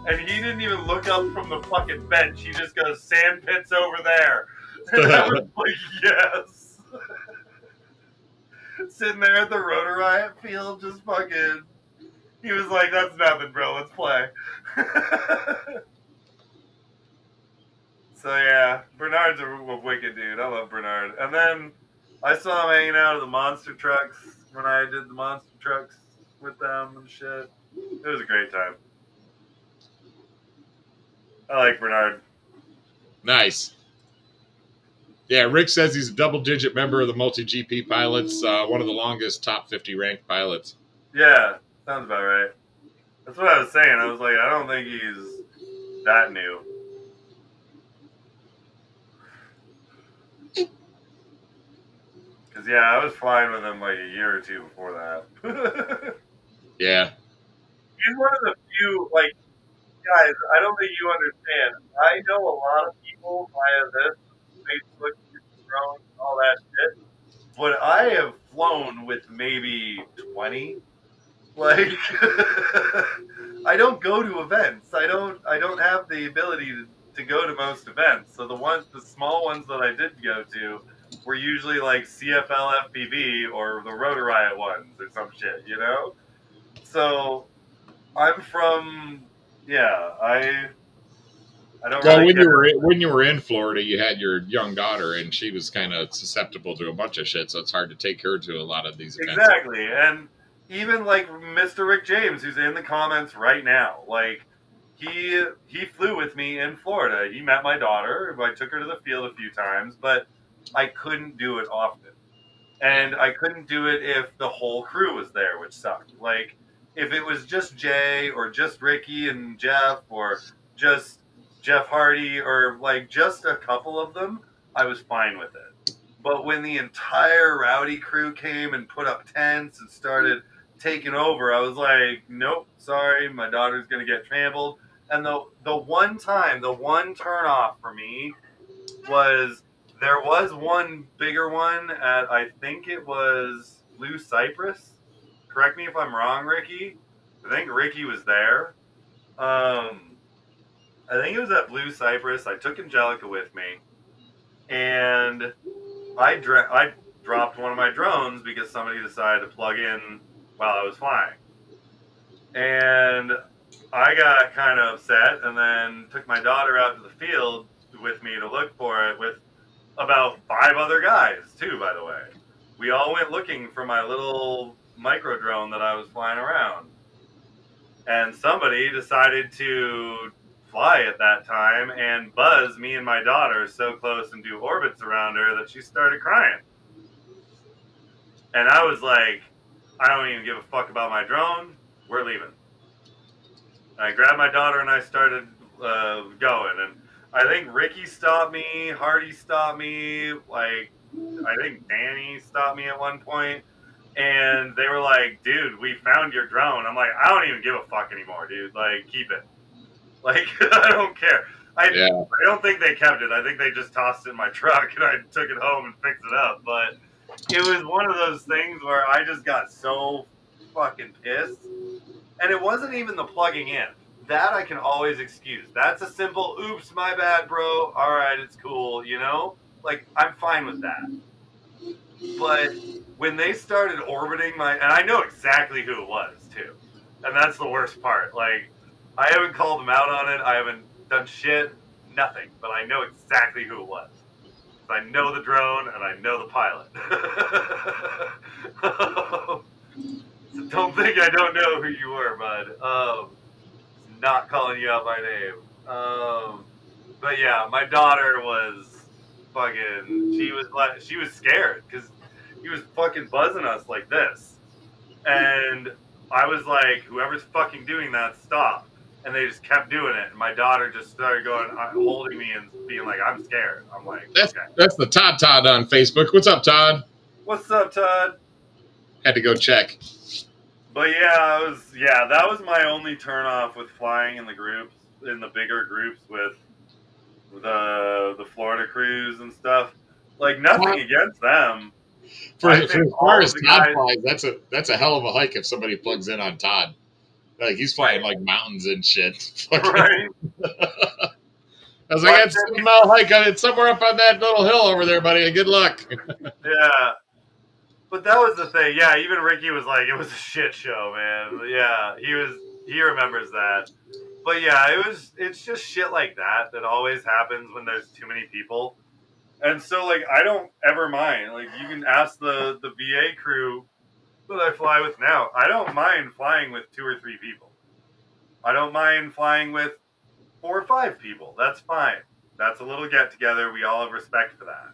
And he didn't even look up from the fucking bench. He just goes, sand pits over there. And I was like, yes. Sitting there at the Rotor Riot field, just fucking... He was like, that's nothing, bro. Let's play. So, yeah. Bernard's a wicked dude. I love Bernard. And then I saw him hanging out at the monster trucks when I did the monster trucks with them and shit. It was a great time. I like Bernard. Nice. Yeah, Rick says he's a double-digit member of the multi-GP pilots, one of the longest top 50 ranked pilots. Yeah, sounds about right. That's what I was saying. I was like, I don't think he's that new. Because, yeah, I was flying with him like a year or two before that. Yeah. He's one of the few, like, guys, I don't think you understand. I know a lot of people via this, Facebook, drones, all that shit. But I have flown with maybe 20. Like, I don't go to events. I don't have the ability to go to most events. So the small ones that I did go to were usually like CFL FPV or the Rotor Riot ones or some shit, you know? So I'm from, yeah, I don't Well, really when you were in Florida, you had your young daughter, and she was kind of susceptible to a bunch of shit, so it's hard to take her to a lot of these events. Exactly, and even like Mr. Rick James, who's in the comments right now, like he flew with me in Florida. He met my daughter. I took her to the field a few times, but I couldn't do it often, and I couldn't do it if the whole crew was there, which sucked. Like if it was just Jay or just Ricky and Jeff or just Jeff Hardy or like just a couple of them, I was fine with it. But when the entire Rowdy crew came and put up tents and started taking over, I was like, nope, sorry, my daughter's going to get trampled. And the one turn off for me was there was one bigger one at, I think it was Blue Cypress. Correct me if I'm wrong, Ricky. I think Ricky was there. I think it was at Blue Cypress. I took Angelica with me. And I dropped one of my drones because somebody decided to plug in while I was flying. And I got kind of upset and then took my daughter out to the field with me to look for it with about 5 other guys, too, by the way. We all went looking for my little micro drone that I was flying around. And somebody decided to fly at that time and buzz me and my daughter so close and do orbits around her that she started crying. And I was like, I don't even give a fuck about my drone. We're leaving. I grabbed my daughter and I started going. And I think Ricky stopped me, Hardy stopped me, like I think Danny stopped me at one point, and they were like, "Dude, we found your drone." I'm like, "I don't even give a fuck anymore, dude. Like, keep it. Like, I don't care." Yeah. I don't think they kept it. I think they just tossed it in my truck and I took it home and fixed it up. But it was one of those things where I just got so fucking pissed, and it wasn't even the plugging in. That I can always excuse. That's a simple, oops, my bad, bro. All right, it's cool, you know? Like, I'm fine with that. But when they started orbiting and I know exactly who it was, too. And that's the worst part. Like, I haven't called them out on it. I haven't done shit, nothing. But I know exactly who it was. I know the drone and I know the pilot. So don't think I don't know who you were, bud. Not calling you out by name. But yeah, my daughter was fucking. She was scared because he was fucking buzzing us like this, and I was like, "Whoever's fucking doing that, stop!" And they just kept doing it, and my daughter just started going, holding me and being like, "I'm scared." I'm like, "Okay." That's the Todd on Facebook. What's up, Todd? What's up, Todd? Had to go check. But yeah, that was my only turn off with flying in the groups, in the bigger groups with the Florida crews and stuff. Like nothing against them. For I as think far all as of the Todd guys, flies, that's a hell of a hike if somebody plugs in on Todd. Like he's flying like mountains and shit. right? I was like, But that's a 7-mile hike. It's somewhere up on that little hill over there, buddy. Good luck. yeah, but that was the thing. Yeah, even Ricky was like, it was a shit show, man. Yeah, he remembers that. But yeah, it's just shit like that always happens when there's too many people. And so like I don't ever mind. Like you can ask the VA crew that I fly with now. I don't mind flying with 2 or 3 people. I don't mind flying with 4 or 5 people. That's fine. That's a little get together. We all have respect for that.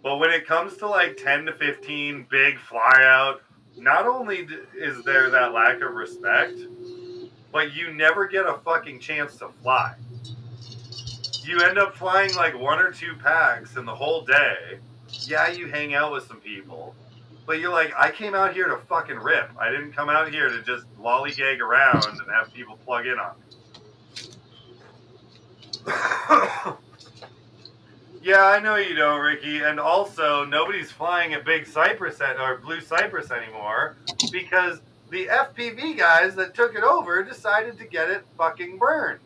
But when it comes to like 10 to 15 big fly out, not only is there that lack of respect, but you never get a fucking chance to fly. You end up flying like 1 or 2 packs in the whole day. Yeah, you hang out with some people. But you're like, I came out here to fucking rip. I didn't come out here to just lollygag around and have people plug in on me. Yeah, I know you don't, Ricky. And also, nobody's flying at Big Cypress or Blue Cypress anymore because the FPV guys that took it over decided to get it fucking burned.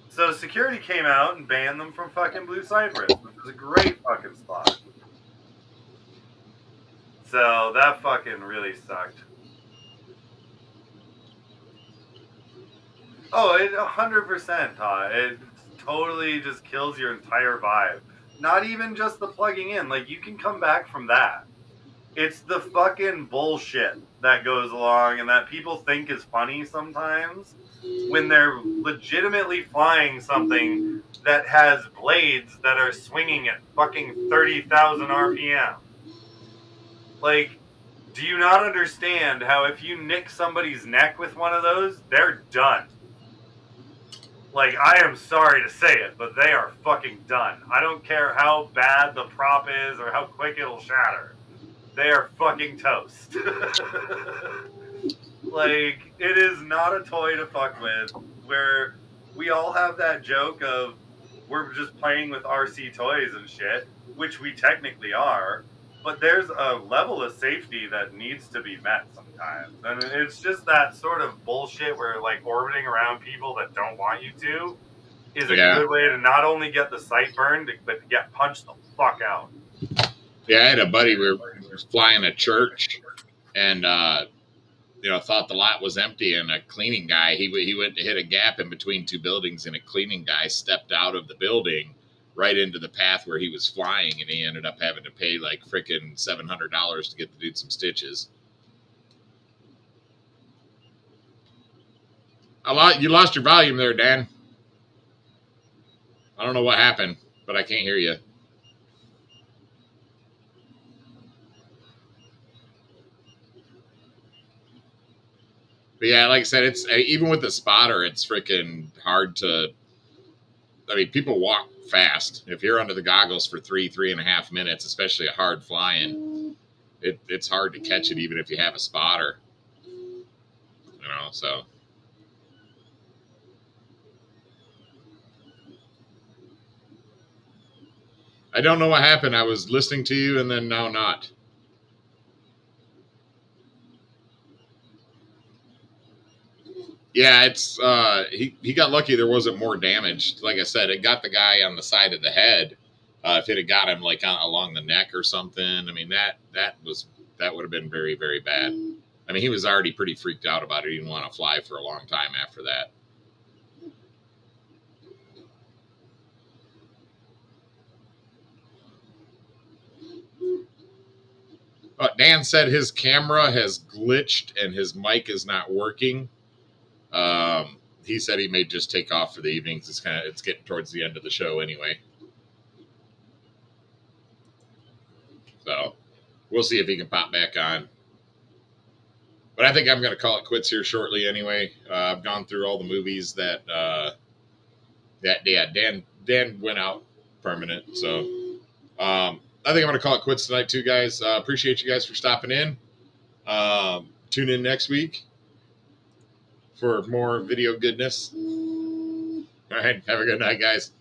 So security came out and banned them from fucking Blue Cypress, which was a great fucking spot. So that fucking really sucked. Oh, it 100%, Todd. It totally just kills your entire vibe. Not even just the plugging in. Like, you can come back from that. It's the fucking bullshit that goes along and that people think is funny sometimes when they're legitimately flying something that has blades that are swinging at fucking 30,000 RPM. Like, do you not understand how if you nick somebody's neck with one of those, they're done? Like, I am sorry to say it, but they are fucking done. I don't care how bad the prop is or how quick it'll shatter. They are fucking toast. Like, it is not a toy to fuck with, where we all have that joke of we're just playing with RC toys and shit, which we technically are, but there's a level of safety that needs to be met sometimes. And it's just that sort of bullshit where, like, orbiting around people that don't want you to is a good way to not only get the site burned, but to get punched the fuck out. Yeah, I had a buddy, we were flying a church, and thought the lot was empty, and a cleaning guy, he went to hit a gap in between 2 buildings, and a cleaning guy stepped out of the building right into the path where he was flying, and he ended up having to pay like freaking $700 to get the dude some stitches. You lost your volume there, Dan. I don't know what happened, but I can't hear you. But yeah, like I said, it's even with the spotter, it's freaking hard to I mean, people walk fast. If you're under the goggles for 3.5 minutes, especially a hard flying, it's hard to catch it even if you have a spotter. You know, so. I don't know what happened. I was listening to you and then now not. Yeah, it's he got lucky there wasn't more damage. Like I said, it got the guy on the side of the head. If it had got him like along the neck or something, I mean that would have been very, very bad. I mean, he was already pretty freaked out about it. He didn't want to fly for a long time after that. Dan said his camera has glitched and his mic is not working. He said he may just take off for the evenings. It's getting towards the end of the show anyway. So we'll see if he can pop back on. But I think I'm going to call it quits here shortly anyway. I've gone through all the movies that Dan went out permanent. So I think I'm going to call it quits tonight too, guys. Appreciate you guys for stopping in. Tune in next week for more video goodness. All right. Have a good night, guys.